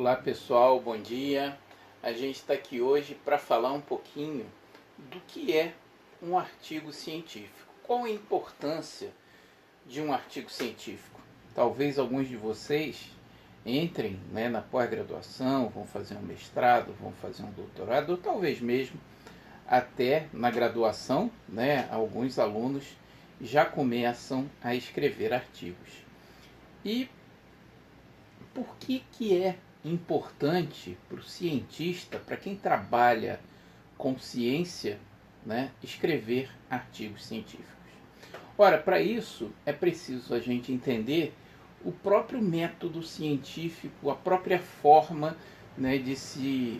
Olá pessoal, bom dia. A gente está aqui hoje para falar um pouquinho do que é um artigo científico. Qual a importância de um artigo científico? Talvez alguns de vocês entrem, na pós-graduação, vão fazer um mestrado, vão fazer um doutorado, ou talvez mesmo até na graduação, alguns alunos já começam a escrever artigos. E por que é importante para o cientista, para quem trabalha com ciência, escrever artigos científicos? Ora, para isso é preciso a gente entender o próprio método científico, a própria forma de se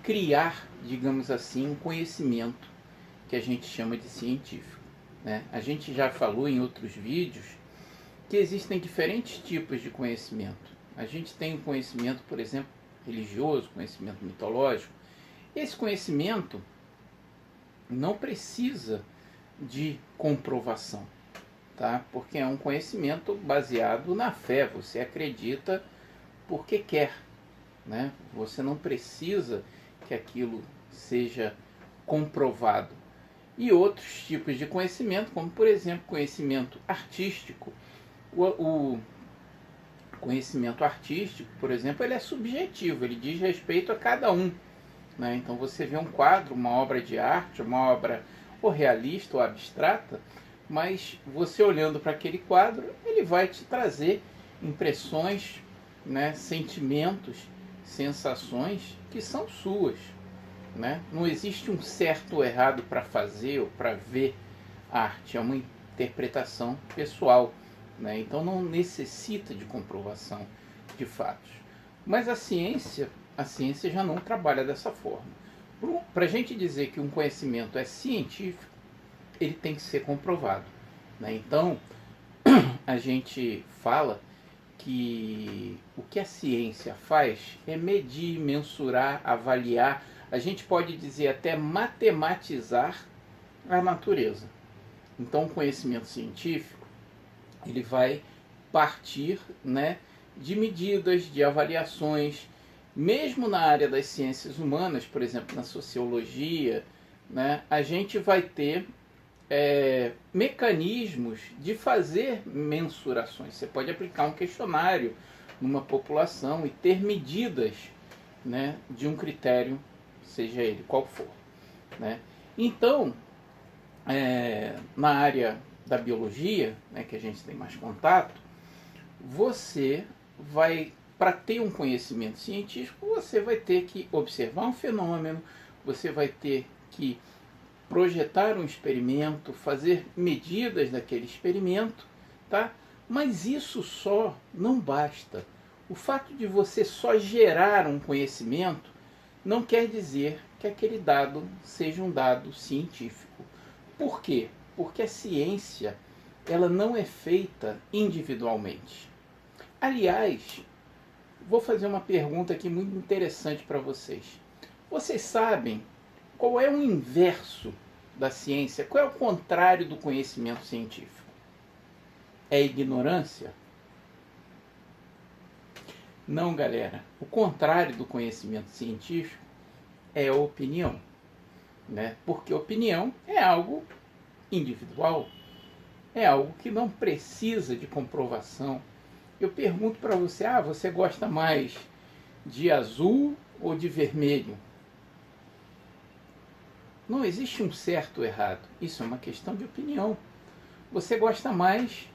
criar, digamos assim, um conhecimento que a gente chama de científico. A gente já falou em outros vídeos que existem diferentes tipos de conhecimento. A gente tem o conhecimento, por exemplo, religioso, conhecimento mitológico. Esse conhecimento não precisa de comprovação, tá? Porque é um conhecimento baseado na fé. Você acredita porque quer, Você não precisa que aquilo seja comprovado. E outros tipos de conhecimento, como por exemplo, conhecimento artístico. O conhecimento artístico, por exemplo, ele é subjetivo, ele diz respeito a cada um. Então você vê um quadro, uma obra de arte, uma obra ou realista ou abstrata, mas você olhando para aquele quadro, ele vai te trazer impressões, sentimentos, sensações que são suas. Não existe um certo ou errado para fazer ou para ver arte, é uma interpretação pessoal. Então não necessita de comprovação de fatos. Mas a ciência já não trabalha dessa forma. Para a gente dizer que um conhecimento é científico, ele tem que ser comprovado. Então a gente fala que o que a ciência faz é medir, mensurar, avaliar, a gente pode dizer até matematizar a natureza. Então o conhecimento científico ele vai partir de medidas, de avaliações, mesmo na área das ciências humanas, por exemplo, na sociologia, a gente vai ter mecanismos de fazer mensurações. Você pode aplicar um questionário numa população e ter medidas de um critério, seja ele qual for. Então, na área da biologia, que a gente tem mais contato, você vai, para ter um conhecimento científico, você vai ter que observar um fenômeno, você vai ter que projetar um experimento, fazer medidas daquele experimento, tá? Mas isso só não basta. O fato de você só gerar um conhecimento não quer dizer que aquele dado seja um dado científico. Por quê? Porque a ciência ela não é feita individualmente. Aliás, vou fazer uma pergunta aqui muito interessante para vocês. Vocês sabem qual é o inverso da ciência? Qual é o contrário do conhecimento científico? É ignorância? Não, galera. O contrário do conhecimento científico é a opinião. Porque opinião é algo individual, é algo que não precisa de comprovação. Eu pergunto para você, você gosta mais de azul ou de vermelho? Não existe um certo ou errado, isso é uma questão de opinião. Você gosta mais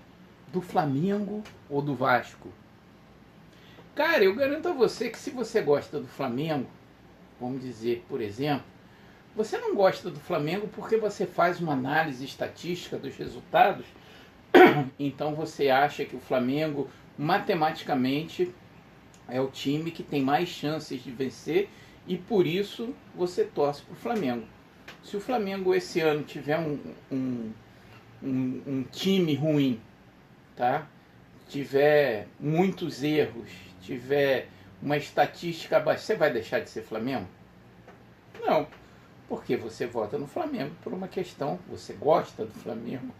do Flamengo ou do Vasco? Cara, eu garanto a você que se você gosta do Flamengo, vamos dizer, por exemplo, você não gosta do Flamengo porque você faz uma análise estatística dos resultados, então você acha que o Flamengo matematicamente é o time que tem mais chances de vencer e por isso você torce para o Flamengo. Se o Flamengo esse ano tiver um time ruim, tá? Tiver muitos erros, tiver uma estatística baixa, você vai deixar de ser Flamengo? Não. Porque você vota no Flamengo por uma questão, você gosta do Flamengo,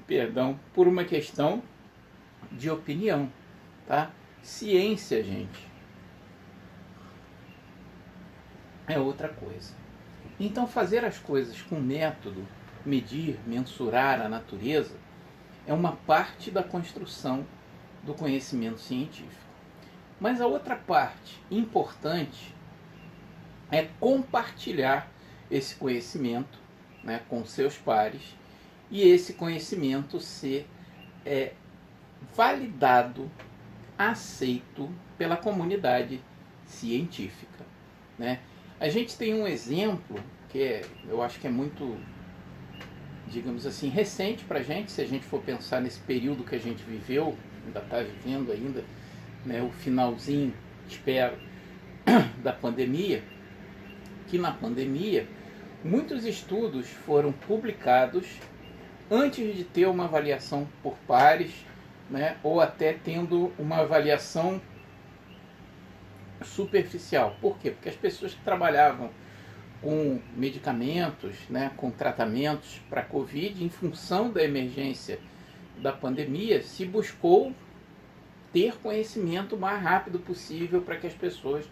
perdão, por uma questão de opinião, tá? Ciência, gente, é outra coisa. Então, fazer as coisas com método, medir, mensurar a natureza, é uma parte da construção do conhecimento científico. Mas a outra parte importante é compartilhar esse conhecimento, né, com seus pares, e esse conhecimento ser validado, aceito pela comunidade científica, né? A gente tem um exemplo que eu acho que é muito, digamos assim, recente para a gente, se a gente for pensar nesse período que a gente viveu, ainda está vivendo ainda, né, o finalzinho, espero, da pandemia, que na pandemia muitos estudos foram publicados antes de ter uma avaliação por pares, né, ou até tendo uma avaliação superficial. Por quê? Porque as pessoas que trabalhavam com medicamentos, né, com tratamentos para Covid, em função da emergência da pandemia, se buscou ter conhecimento o mais rápido possível para que as pessoas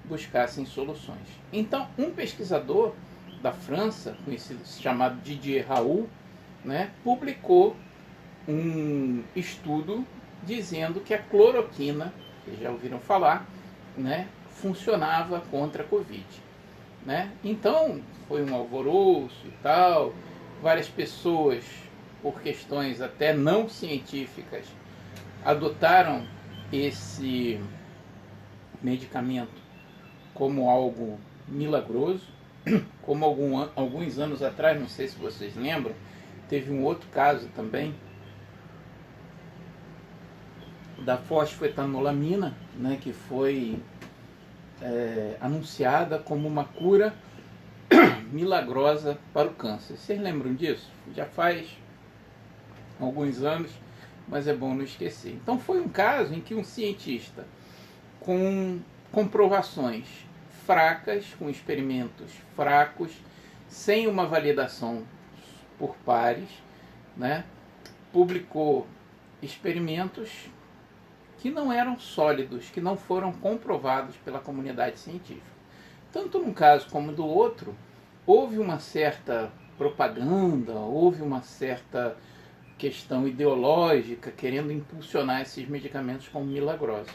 buscassem soluções. Então, um pesquisador da França, conhecido, chamado Didier Raoult, né, publicou um estudo dizendo que a cloroquina, vocês já ouviram falar, né, funcionava contra a Covid, né? Então foi um alvoroço e tal, várias pessoas, por questões até não científicas, adotaram esse medicamento como algo milagroso, como alguns anos atrás, não sei se vocês lembram, teve um outro caso também da fosfetanolamina, né, que foi anunciada como uma cura milagrosa para o câncer. Vocês lembram disso? Já faz alguns anos, mas é bom não esquecer. Então foi um caso em que um cientista com comprovações fracas, com experimentos fracos, sem uma validação por pares, né, publicou experimentos que não eram sólidos, que não foram comprovados pela comunidade científica. Tanto num caso como do outro, houve uma certa propaganda, houve uma certa questão ideológica querendo impulsionar esses medicamentos como milagrosos.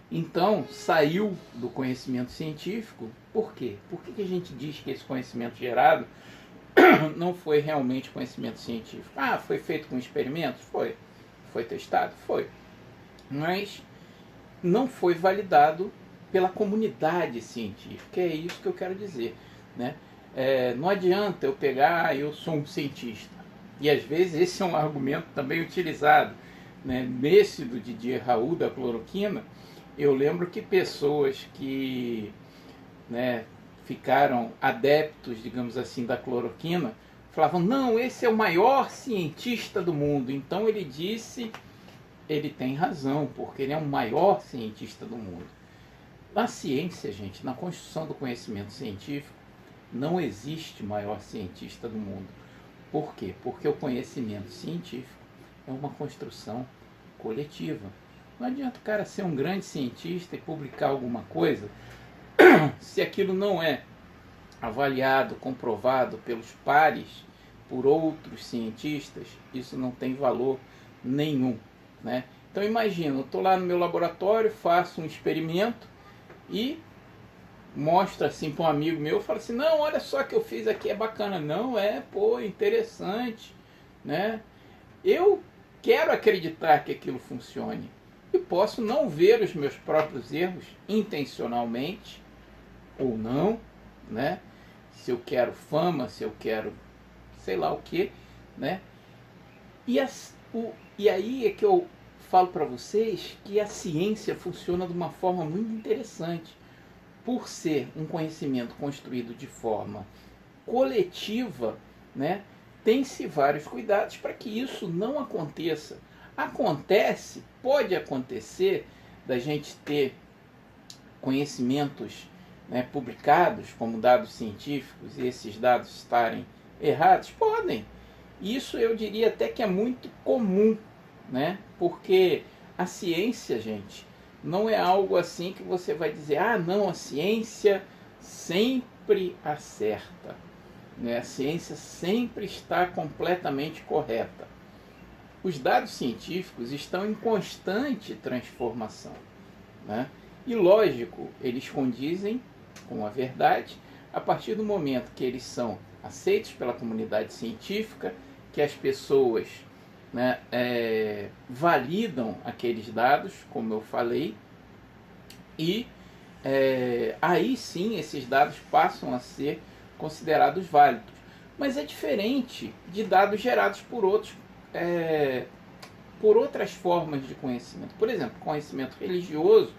Então, saiu do conhecimento científico. Por quê? Por que a gente diz que esse conhecimento gerado não foi realmente conhecimento científico? Ah, foi feito com experimentos? Foi. Foi testado? Foi. Mas não foi validado pela comunidade científica. É isso que eu quero dizer, né? Não adianta eu pegar, eu sou um cientista. E às vezes esse é um argumento também utilizado, né? Nesse do Didier Raoult, da cloroquina, eu lembro que pessoas que, né, ficaram adeptos, digamos assim, da cloroquina, falavam, não, esse é o maior cientista do mundo. Então ele disse, ele tem razão, porque ele é o maior cientista do mundo. Na ciência, gente, na construção do conhecimento científico, não existe maior cientista do mundo. Por quê? Porque o conhecimento científico é uma construção coletiva. Não adianta o cara ser um grande cientista e publicar alguma coisa se aquilo não é avaliado, comprovado pelos pares, por outros cientistas, isso não tem valor nenhum, né? Então imagina, eu estou lá no meu laboratório, faço um experimento e mostro assim para um amigo meu, eu falo assim, não, olha só o que eu fiz aqui, é bacana. Não, interessante, né? Eu quero acreditar que aquilo funcione. E posso não ver os meus próprios erros intencionalmente ou não, né? Se eu quero fama, se eu quero sei lá o que, né? E aí é que eu falo para vocês que a ciência funciona de uma forma muito interessante. Por ser um conhecimento construído de forma coletiva, né? Tem-se vários cuidados para que isso não aconteça. Pode acontecer da gente ter conhecimentos, né, publicados como dados científicos e esses dados estarem errados? Podem. Isso eu diria até que é muito comum, né? Porque a ciência, gente, Não é algo assim que você vai dizer, ah, não, a ciência sempre acerta, né? A ciência sempre está completamente correta. Os dados científicos estão em constante transformação, né? E lógico, eles condizem com a verdade a partir do momento que eles são aceitos pela comunidade científica, que as pessoas, né, validam aqueles dados, como eu falei, e aí sim esses dados passam a ser considerados válidos. Mas é diferente de dados gerados por outras formas de conhecimento. Por exemplo, conhecimento religioso,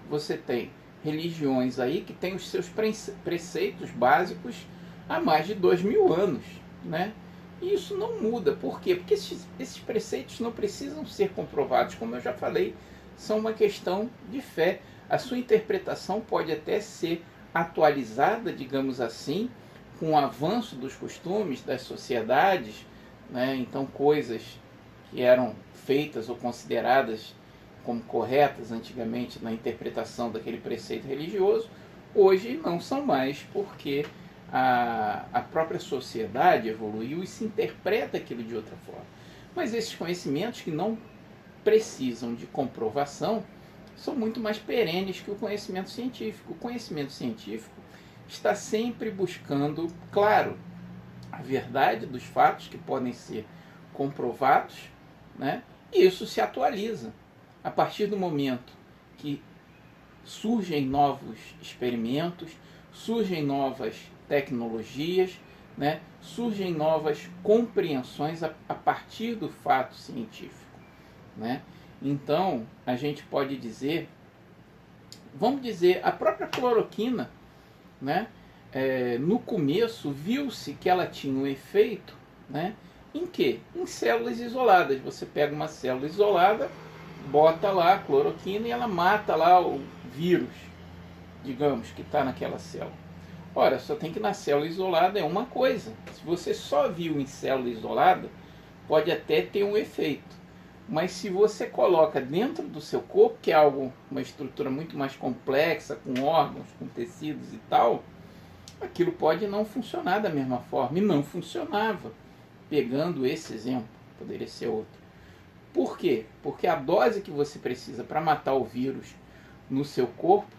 você tem religiões aí que têm os seus preceitos básicos há mais de 2000 anos, né? E isso não muda. Por quê? Porque esses preceitos não precisam ser comprovados, como eu já falei, são uma questão de fé. A sua interpretação pode até ser atualizada, digamos assim, com o avanço dos costumes, das sociedades, né? Então coisas que eram feitas ou consideradas como corretas antigamente na interpretação daquele preceito religioso, hoje não são mais, porque a própria sociedade evoluiu e se interpreta aquilo de outra forma. Mas esses conhecimentos que não precisam de comprovação são muito mais perenes que o conhecimento científico. O conhecimento científico está sempre buscando, claro, a verdade dos fatos que podem ser comprovados, né? E isso se atualiza. A partir do momento que surgem novos experimentos, surgem novas tecnologias, né? Surgem novas compreensões a partir do fato científico, né? Então, a gente pode dizer, vamos dizer, a própria cloroquina, né? No começo viu-se que ela tinha um efeito, né? Em quê? Em células isoladas. Você pega uma célula isolada, bota lá a cloroquina e ela mata lá o vírus, digamos, que está naquela célula. Ora, só tem que na célula isolada é uma coisa. Se você só viu em célula isolada, pode até ter um efeito. Mas se você coloca dentro do seu corpo, que é uma estrutura muito mais complexa, com órgãos, com tecidos e tal, aquilo pode não funcionar da mesma forma. E não funcionava. Pegando esse exemplo, poderia ser outro. Por quê? Porque a dose que você precisa para matar o vírus no seu corpo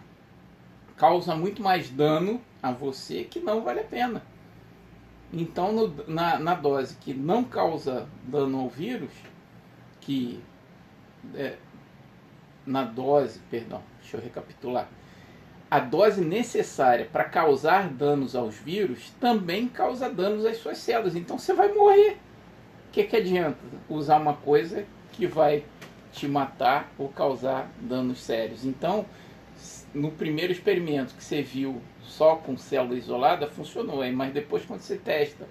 causa muito mais dano a você que não vale a pena. Então, na dose que não causa dano ao vírus, deixa eu recapitular. A dose necessária para causar danos aos vírus também causa danos às suas células. Então você vai morrer. O que adianta usar uma coisa que vai te matar ou causar danos sérios? Então, no primeiro experimento que você viu só com célula isolada, funcionou. Mas depois, quando você testa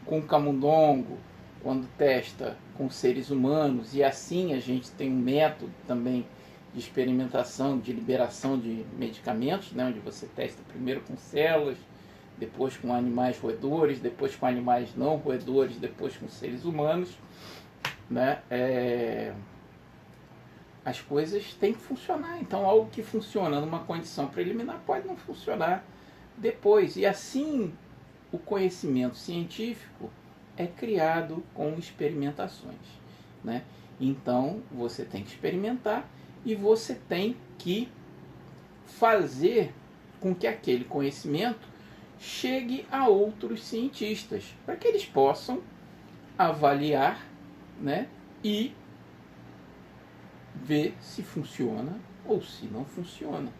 com camundongo, quando testa com seres humanos, e assim a gente tem um método também de experimentação, de liberação de medicamentos, né, onde você testa primeiro com células, depois com animais roedores, depois com animais não roedores, depois com seres humanos, né? As coisas têm que funcionar. Então, algo que funciona numa condição preliminar pode não funcionar depois. E assim, o conhecimento científico é criado com experimentações, né? Então, você tem que experimentar e você tem que fazer com que aquele conhecimento chegue a outros cientistas, para que eles possam avaliar, né, e ver se funciona ou se não funciona.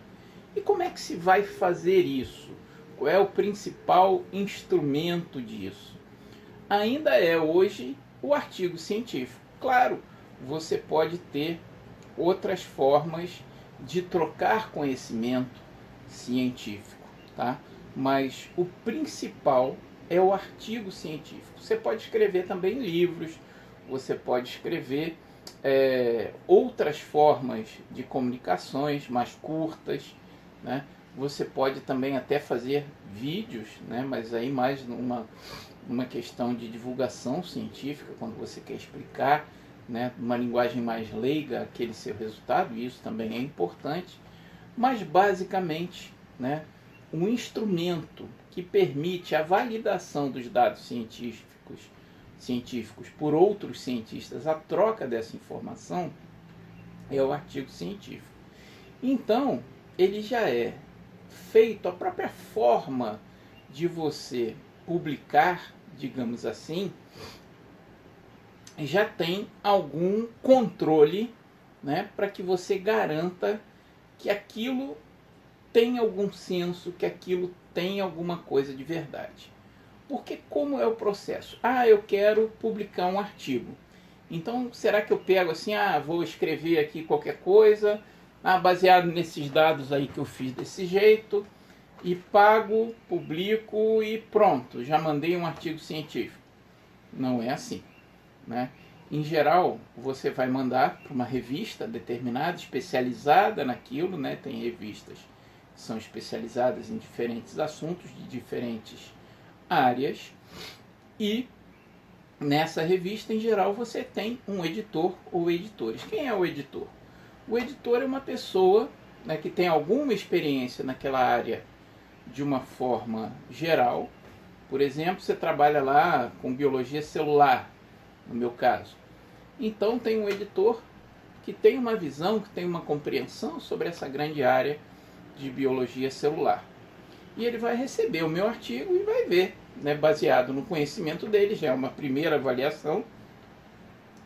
E como é que se vai fazer isso? Qual é o principal instrumento disso? Ainda é hoje o artigo científico. Claro, você pode ter outras formas de trocar conhecimento científico, tá? Mas o principal é o artigo científico. Você pode escrever também livros, você pode escrever outras formas de comunicações mais curtas, né? Você pode também até fazer vídeos, né? Mas aí mais numa questão de divulgação científica, quando você quer explicar né, uma linguagem mais leiga, aquele seu resultado, e isso também é importante, mas basicamente, né, um instrumento que permite a validação dos dados científicos por outros cientistas, a troca dessa informação, é o artigo científico. Então, ele já é feito, a própria forma de você publicar, digamos assim, já tem algum controle, né, para que você garanta que aquilo tem algum senso, que aquilo tem alguma coisa de verdade. Porque como é o processo? Ah, eu quero publicar um artigo. Então, será que eu pego assim, vou escrever aqui qualquer coisa, baseado nesses dados aí que eu fiz desse jeito, e pago, publico e pronto, já mandei um artigo científico. Não é assim, né? Em geral, você vai mandar para uma revista determinada, especializada naquilo, né? Tem revistas que são especializadas em diferentes assuntos, de diferentes áreas, e nessa revista, em geral, você tem um editor ou editores. Quem é o editor? O editor é uma pessoa, né, que tem alguma experiência naquela área de uma forma geral. Por exemplo, você trabalha lá com biologia celular, no meu caso. Então tem um editor que tem uma visão, que tem uma compreensão sobre essa grande área de biologia celular. E ele vai receber o meu artigo e vai ver, né, baseado no conhecimento dele, já é uma primeira avaliação,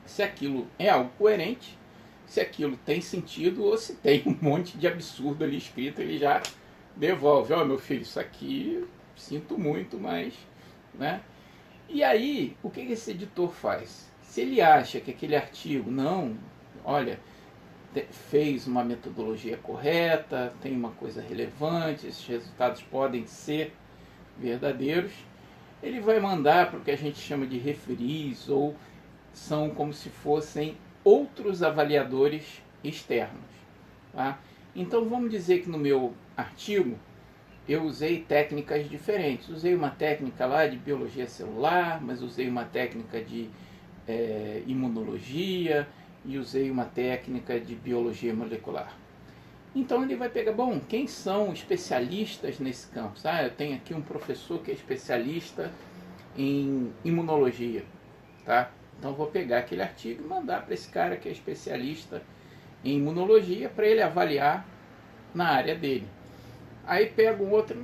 se aquilo é algo coerente, se aquilo tem sentido ou se tem um monte de absurdo ali escrito, ele já devolve. Meu filho, isso aqui sinto muito, mas, né? E aí, o que esse editor faz? Se ele acha que aquele artigo, não, olha, fez uma metodologia correta, tem uma coisa relevante, esses resultados podem ser verdadeiros, ele vai mandar para o que a gente chama de referees, ou são como se fossem outros avaliadores externos. Tá? Então vamos dizer que no meu artigo eu usei técnicas diferentes. Usei uma técnica lá de biologia celular, mas usei uma técnica de imunologia e usei uma técnica de biologia molecular. Então ele vai pegar, quem são especialistas nesse campo? Eu tenho aqui um professor que é especialista em imunologia, tá? Então vou pegar aquele artigo e mandar para esse cara que é especialista em imunologia para ele avaliar na área dele. Aí pego um outro,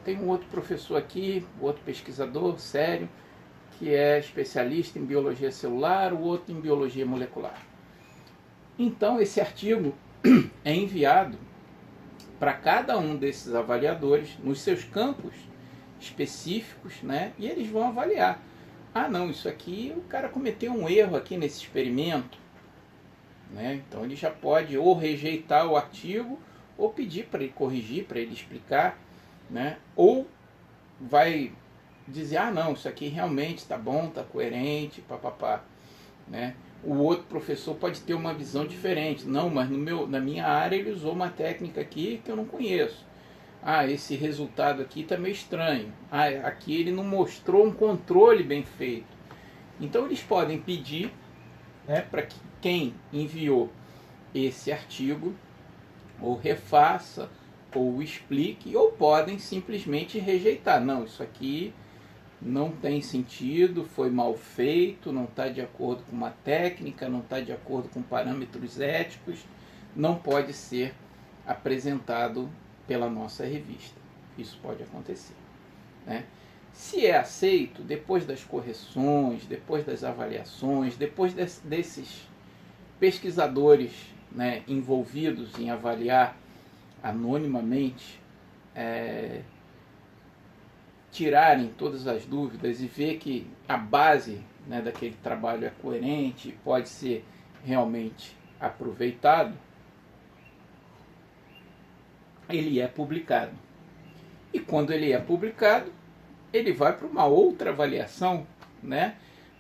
tem um outro professor aqui, outro pesquisador sério, que é especialista em biologia celular, o outro em biologia molecular. Então esse artigo é enviado para cada um desses avaliadores nos seus campos específicos, né? E eles vão avaliar. Não, isso aqui, o cara cometeu um erro aqui nesse experimento, né? Então ele já pode ou rejeitar o artigo ou pedir para ele corrigir, para ele explicar, né? Ou vai dizer, não, isso aqui realmente está bom, está coerente, papapá, né? O outro professor pode ter uma visão diferente. Não, mas na minha área ele usou uma técnica aqui que eu não conheço. Esse resultado aqui está meio estranho. Aqui ele não mostrou um controle bem feito. Então eles podem pedir, né, para que quem enviou esse artigo ou refaça, ou explique, ou podem simplesmente rejeitar. Não, isso aqui não tem sentido, foi mal feito, não está de acordo com uma técnica, não está de acordo com parâmetros éticos, não pode ser apresentado pela nossa revista. Isso pode acontecer, né? Se é aceito, depois das correções, depois das avaliações, depois desses pesquisadores, né, envolvidos em avaliar anonimamente, tirarem todas as dúvidas e ver que a base, né, daquele trabalho é coerente e pode ser realmente aproveitado, ele é publicado. E quando ele é publicado, ele vai para uma outra avaliação, né,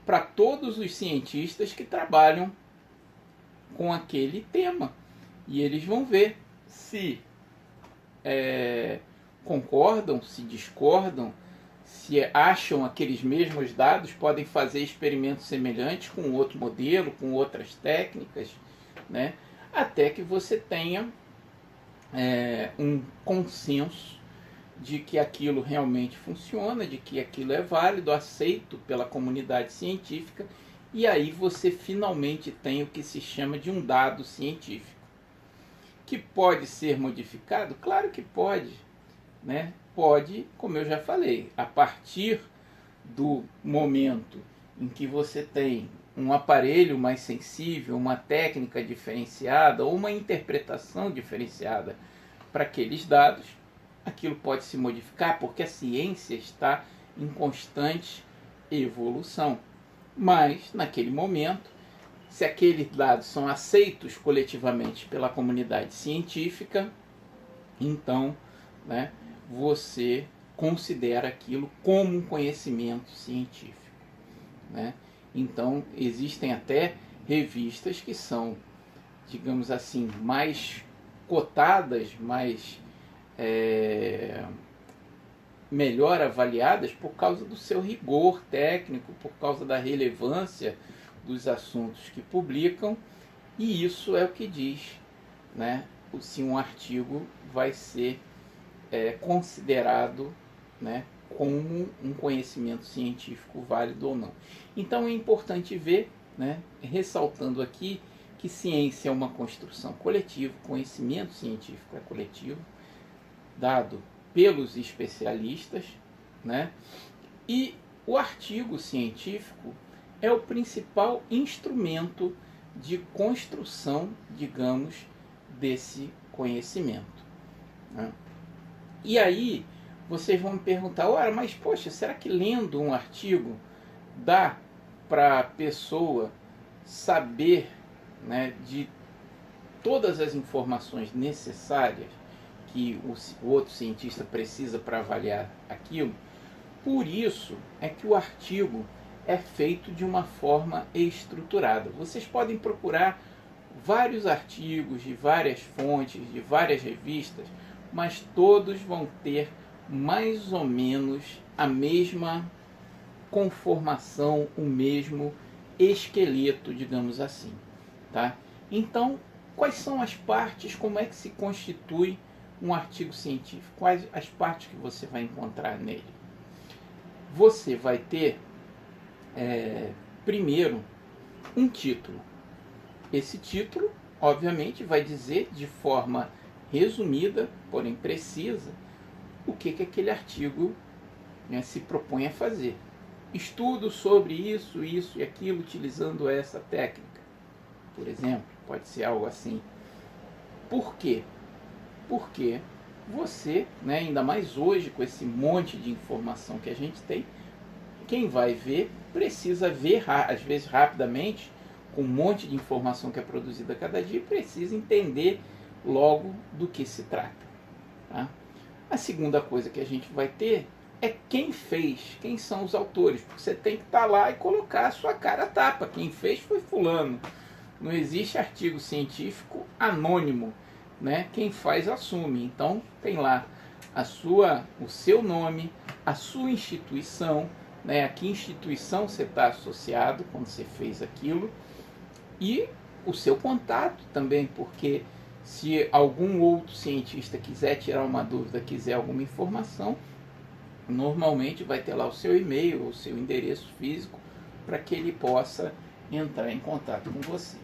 para todos os cientistas que trabalham com aquele tema. E eles vão ver se concordam, se discordam, se acham aqueles mesmos dados, podem fazer experimentos semelhantes com outro modelo, com outras técnicas, né? Até que você tenha um consenso de que aquilo realmente funciona, de que aquilo é válido, aceito pela comunidade científica, e aí você finalmente tem o que se chama de um dado científico. Que pode ser modificado? Claro que pode, né? Pode, como eu já falei, a partir do momento em que você tem um aparelho mais sensível, uma técnica diferenciada ou uma interpretação diferenciada para aqueles dados, aquilo pode se modificar porque a ciência está em constante evolução. Mas, naquele momento, se aqueles dados são aceitos coletivamente pela comunidade científica, então, né, você considera aquilo como um conhecimento científico, né? Então, existem até revistas que são, digamos assim, mais cotadas, mais melhor avaliadas por causa do seu rigor técnico, por causa da relevância dos assuntos que publicam, e isso é o que diz, né, se um artigo vai ser considerado, né, como um conhecimento científico válido ou não. Então é importante ver, né, ressaltando aqui, que ciência é uma construção coletiva, conhecimento científico é coletivo, dado pelos especialistas, né, e o artigo científico é o principal instrumento de construção, digamos, desse conhecimento, né? E aí vocês vão me perguntar, ora, mas poxa, será que lendo um artigo dá para a pessoa saber, né, de todas as informações necessárias que o outro cientista precisa para avaliar aquilo? Por isso é que o artigo é feito de uma forma estruturada. Vocês podem procurar vários artigos de várias fontes, de várias revistas, mas todos vão ter mais ou menos a mesma conformação, o mesmo esqueleto, digamos assim, tá? Então, quais são as partes, como é que se constitui um artigo científico? Quais as partes que você vai encontrar nele? Você vai ter, primeiro, um título. Esse título, obviamente, vai dizer de forma resumida, porém precisa, o que aquele artigo, né, se propõe a fazer. Estudo sobre isso, isso e aquilo, utilizando essa técnica, por exemplo, pode ser algo assim. Por quê? Porque você, né, ainda mais hoje com esse monte de informação que a gente tem, quem vai ver precisa ver, às vezes rapidamente, com um monte de informação que é produzida a cada dia, precisa entender logo do que se trata, tá? A segunda coisa que a gente vai ter é quem fez, quem são os autores, porque você tem que estar lá e colocar a sua cara a tapa. Quem fez foi fulano. Não existe artigo científico anônimo, né? Quem faz assume. Então tem lá o seu nome, a sua instituição, né? A que instituição você está associado quando você fez aquilo, e o seu contato também, porque se algum outro cientista quiser tirar uma dúvida, quiser alguma informação, normalmente vai ter lá o seu e-mail, o seu endereço físico, para que ele possa entrar em contato com você.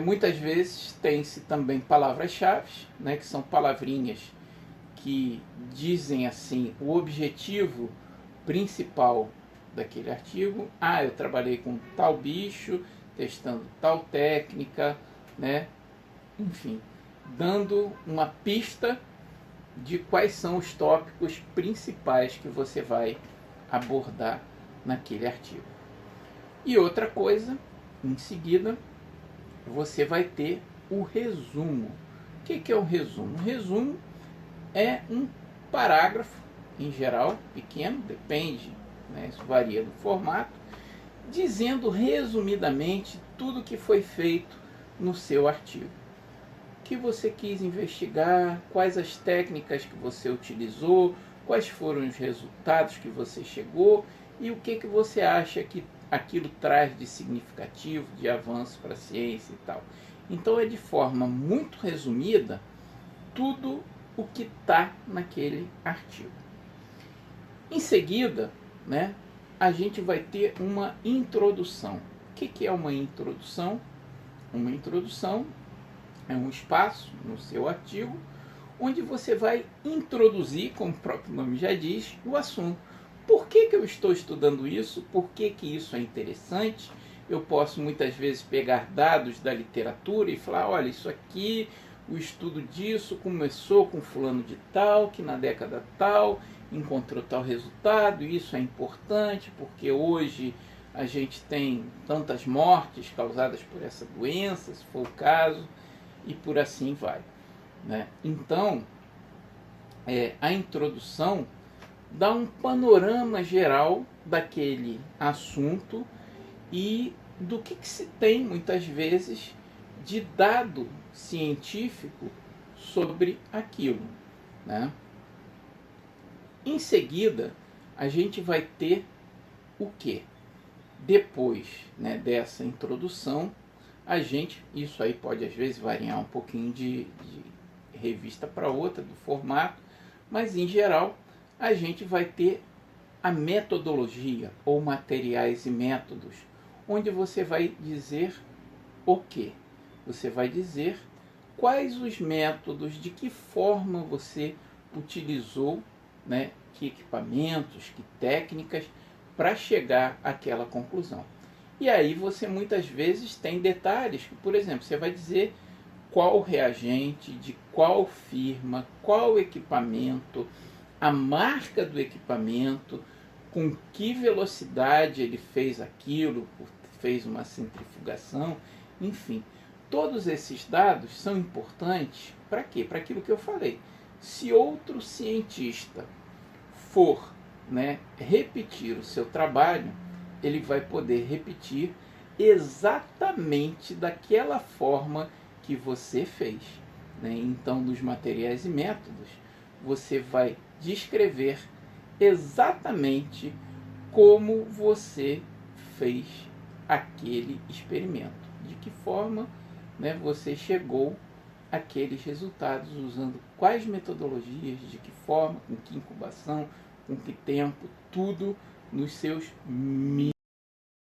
Muitas vezes tem-se também palavras-chave, né, que são palavrinhas que dizem assim o objetivo principal daquele artigo. Eu trabalhei com tal bicho, testando tal técnica, né? Enfim, dando uma pista de quais são os tópicos principais que você vai abordar naquele artigo. E outra coisa, em seguida, você vai ter o resumo. O que é um resumo? Um resumo é um parágrafo, em geral, pequeno, depende, né, isso varia do formato, dizendo resumidamente tudo o que foi feito no seu artigo. O que você quis investigar, quais as técnicas que você utilizou, quais foram os resultados que você chegou e o que você acha que aquilo traz de significativo, de avanço para a ciência e tal. Então é de forma muito resumida tudo o que está naquele artigo. Em seguida, né, a gente vai ter uma introdução. O que é uma introdução? Uma introdução é um espaço no seu artigo onde você vai introduzir, como o próprio nome já diz, o assunto. Por que eu estou estudando isso? Por que isso é interessante? Eu posso muitas vezes pegar dados da literatura e falar, olha, isso aqui, o estudo disso começou com fulano de tal, que na década tal encontrou tal resultado, e isso é importante porque hoje a gente tem tantas mortes causadas por essa doença, se for o caso, e por assim vai, né? Então, a introdução dá um panorama geral daquele assunto e do que se tem muitas vezes de dado científico sobre aquilo, né? Em seguida, a gente vai ter o que? Depois, né, dessa introdução, isso aí pode às vezes variar um pouquinho de revista para outra, do formato, mas em geral a gente vai ter a metodologia ou materiais e métodos, onde você vai dizer o quê? Você vai dizer quais os métodos, de que forma você utilizou, né, que equipamentos, que técnicas para chegar àquela conclusão. E aí você muitas vezes tem detalhes, por exemplo, você vai dizer qual reagente, de qual firma, qual equipamento, a marca do equipamento, com que velocidade ele fez aquilo, fez uma centrifugação, enfim. Todos esses dados são importantes para quê? Para aquilo que eu falei. Se outro cientista for, né, repetir o seu trabalho, ele vai poder repetir exatamente daquela forma que você fez, né? Então, dos materiais e métodos, você vai descrever exatamente como você fez aquele experimento, de que forma, né, você chegou àqueles resultados, usando quais metodologias, de que forma, com que incubação, com que tempo, tudo nos seus mínimos